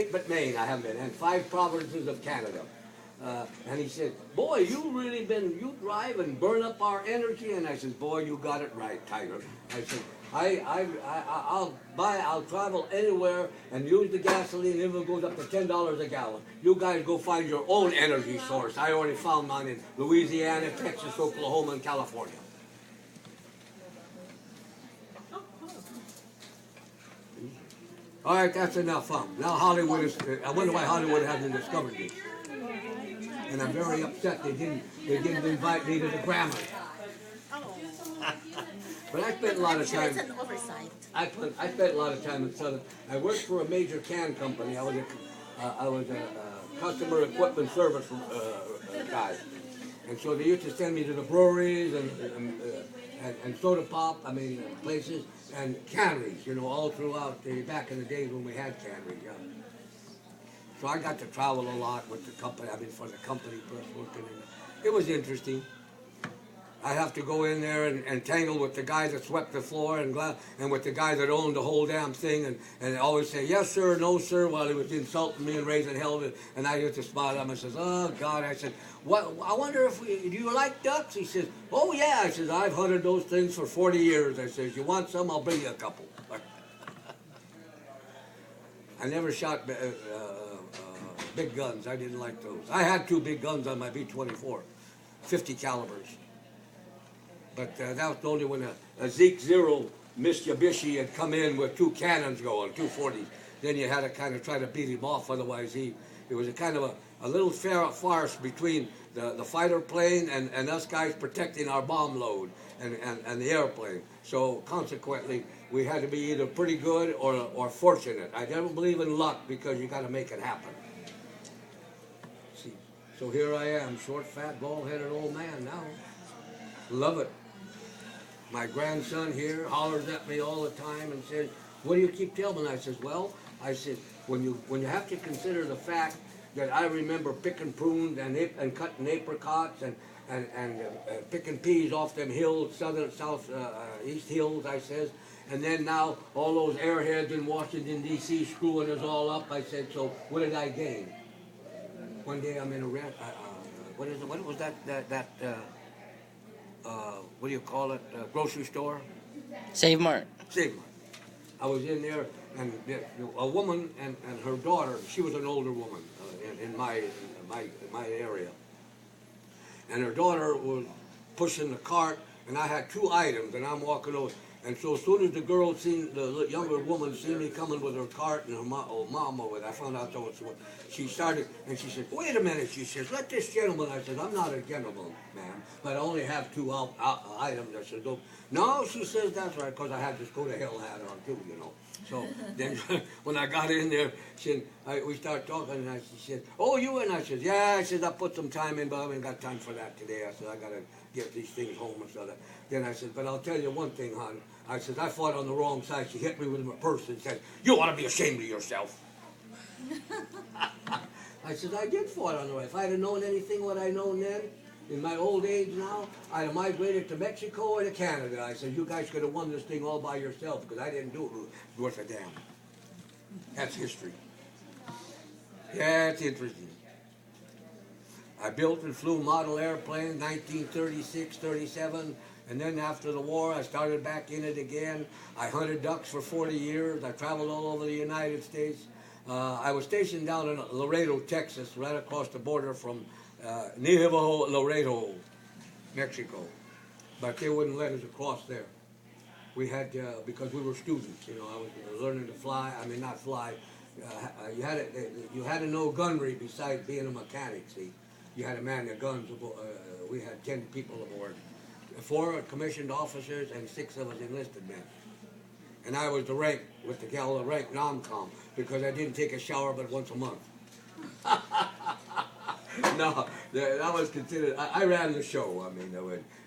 Great Britain I have been, and 5 provinces of Canada. And he said, boy, you drive and burn up our energy. And I said, boy, you got it right, Tiger. I said, I'll travel anywhere and use the gasoline, even if it goes up to $10 a gallon. You guys go find your own energy source. I already found mine in Louisiana, Texas, Oklahoma, and California. All right, that's enough fun. Now Hollywood is, I wonder why Hollywood hasn't discovered me. And I'm very upset they didn't invite me to the Grammys. But I spent a lot of time. It's an oversight. I spent a lot of time in Southern. I worked for a major can company. I was a customer equipment service guy, and so they used to send me to the breweries and soda pop. Places and canneries. All throughout back in the days when we had canneries. Yeah. So I got to travel a lot with the company. For the company plus working in it. It was interesting. I have to go in there and tangle with the guy that swept the floor and with the guy that owned the whole damn thing and always say, yes, sir, no, sir, while he was insulting me and raising hell. And I used to smile at him and says, oh, God. I said, what? I wonder do you like ducks? He says, oh, yeah. I says, I've hunted those things for 40 years. I says, you want some? I'll bring you a couple. I never shot big guns. I didn't like those. I had 2 big guns on my B-24, 50 calibers. But that was only when a Zeke Zero Mitsubishi had come in with 2 cannons going, 240s. Then you had to kind of try to beat him off. Otherwise, it was a kind of a little farce between the fighter plane and us guys protecting our bomb load and the airplane. So consequently, we had to be either pretty good or fortunate. I never believe in luck because you got to make it happen. See, so here I am, short, fat, bald-headed old man now. Love it. My grandson here hollers at me all the time and says, what do you keep telling me? I says, well, when you have to consider the fact that I remember picking prunes and cutting apricots and picking peas off them hills, east hills, I says, and then now all those airheads in Washington, D.C. screwing us all up, I said, so what did I gain? One day I'm in a what was that what do you call it, grocery store? Save Mart. Save Mart. I was in there, and a woman and her daughter, she was an older woman in my area, and her daughter was pushing the cart, and I had 2 items, and I'm walking over, and so as soon as the younger woman seen me coming with her cart and her mom over there, I found out that was what she started, and she said, wait a minute, she says, let this gentleman, I said, I'm not a gentleman, ma'am, but I only have 2 items. I said, no, she says, that's right, because I had this go to hell hat on too, So then when I got in there, we started talking, and she said, oh, you in? I said, yeah. I said, I put some time in, but I haven't got time for that today. I said, I got to get these things home and so that. Then I said, but I'll tell you one thing, hon. I said, I fought on the wrong side. She hit me with my purse and said, you ought to be ashamed of yourself. I said, I did fight on the right. If I'd have known anything what I know then, in my old age now, I'd have migrated to Mexico or to Canada. I said, you guys could have won this thing all by yourself because I didn't do it worth a damn. That's history. Yeah, it's interesting. I built and flew model airplanes, 1936, 37, and then after the war, I started back in it again. I hunted ducks for 40 years. I traveled all over the United States. I was stationed down in Laredo, Texas, right across the border from Navajo, Laredo, Mexico. But they wouldn't let us across there. We had, because we were students, I was learning to fly. I mean, not fly. You had to know gunnery besides being a mechanic, see. You had to man the guns. We had 10 people aboard. 4 commissioned officers and 6 of us enlisted men. And I was the rank with the gal, the rank non-com, because I didn't take a shower but once a month. No, that was considered, I ran the show.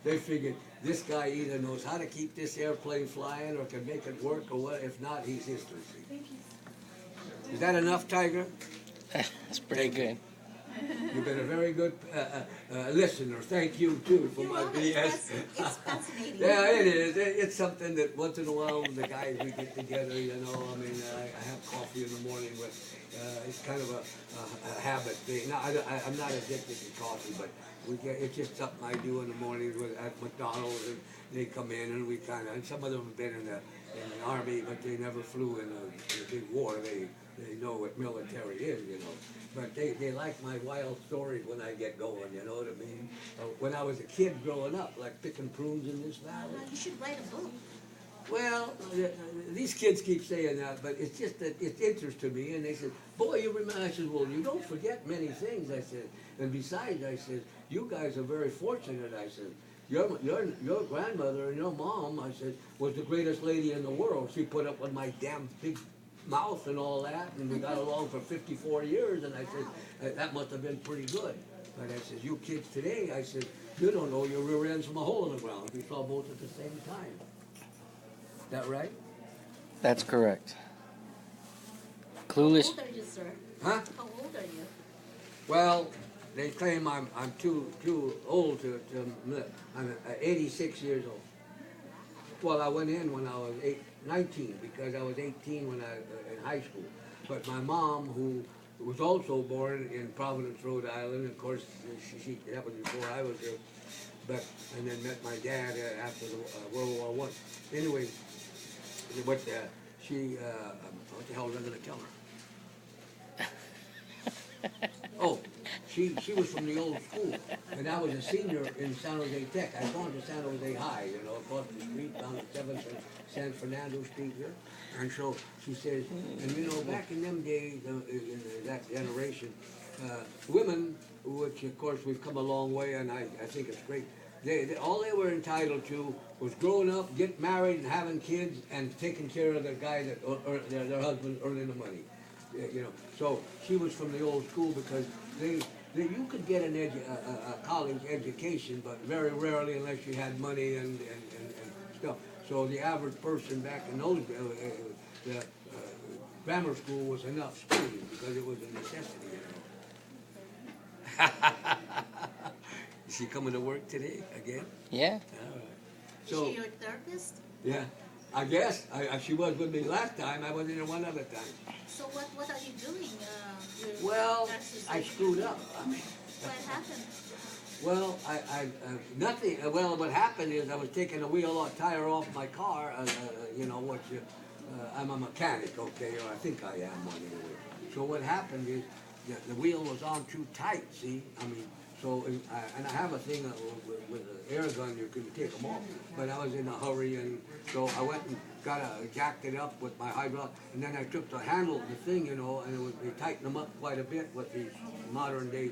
They figured this guy either knows how to keep this airplane flying or can make it work, or what. If not, he's history. Is that enough, Tiger? That's pretty good. You've been a very good listener. Thank you too for my BS. It's fascinating. Yeah, it is. It's something that once in a while the guys we get together, you know. I mean, I have coffee in the morning, but it's kind of a habit thing. No, I'm not addicted to coffee, but it's just something I do in the mornings at McDonald's, and they come in and we kind of. And some of them have been in the army, but they never flew in a big war. They know what military is, you know. But they like my wild stories when I get going, you know what I mean? When I was a kid growing up, like picking prunes in this valley. You should write a book. Well, these kids keep saying that, but it's just that it's interest to me. And they said, boy, you remember, I said, well, you don't forget many things, I said. And besides, I said, you guys are very fortunate, I said. Your grandmother and your mom, I said, was the greatest lady in the world. She put up with my damn big mouth and all that, and we got along for 54 years, and I said, that must have been pretty good. But I said, you kids today, I said, you don't know your rear ends from a hole in the ground. We saw both at the same time. Is that right? That's correct. How Clueless. old are you, sir? Huh? How old are you? Well, they claim I'm too old I'm 86 years old. Well, I went in when I was 19 because I was 18 when in high school. But my mom, who was also born in Providence, Rhode Island, of course, that was before I was there. And then met my dad after World War One. Anyway, what the hell was I going to tell her? Oh, she was from the old school, and I was a senior in San Jose Tech. I'd gone to San Jose High, you know, across the street down the 7th and San Fernando Street here. And so she says, and you know, back in them days, in that generation, women, which of course we've come a long way, and I think it's great. All they were entitled to was growing up, getting married, and having kids, and taking care of the guy that their husband earning the money. You know, so she was from the old school because you could get a college education, but very rarely unless you had money and stuff. So the average person back in those days, grammar school was enough schooling because it was a necessity. You know. Is she coming to work today again? Yeah. All right. Is So she your therapist? yeah, I guess she was with me last time. I wasn't there one other time. So what are you doing? Well, nurses I doing? screwed up. What happened? Well, nothing. Well, what happened is I was taking a tire off my car. You know what? I'm a mechanic, okay, or I think I am one anyway. So what happened is the wheel was on too tight. See, I mean, so and I have a thing with an air gun. You can take them off, but I was in a hurry, and so I went and jacked it up with my hydraulic, and then I took the handle, the thing, you know, and they tightened them up quite a bit with these modern day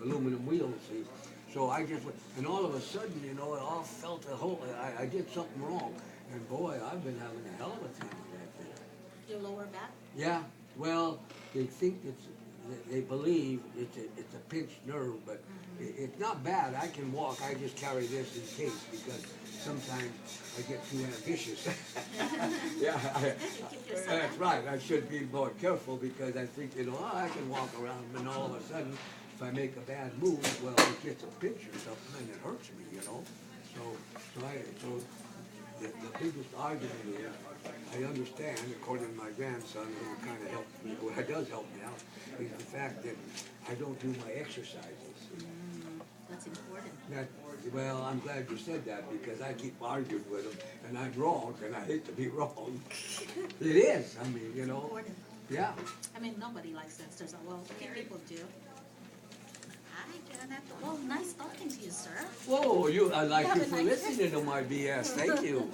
aluminum wheels, see. So I just went, and all of a sudden, you know, it all felt a whole, I did something wrong. And boy, I've been having a hell of a time with that thing. Your lower back? Yeah, well, they think they believe it's a pinched nerve, but it's not bad. I can walk, I just carry this in case, because sometimes I get too ambitious. Yeah, that's right. I should be more careful because I think, you know, I can walk around, and all of a sudden, if I make a bad move, well, it gets a pinch or something, and it hurts me, you know. So the biggest argument is, I understand, according to my grandson, who kind of helps me, who does help me out, is the fact that I don't do my exercises. That's important. Well, I'm glad you said that because I keep arguing with him, and I'm wrong, and I hate to be wrong. It is. I mean, you know. Important. Yeah. I mean, nobody likes that. Well, few people do. Hi, Janet. Well, nice talking to you, sir. Whoa, I'd like You have you a for nice listening to my BS. Thank you.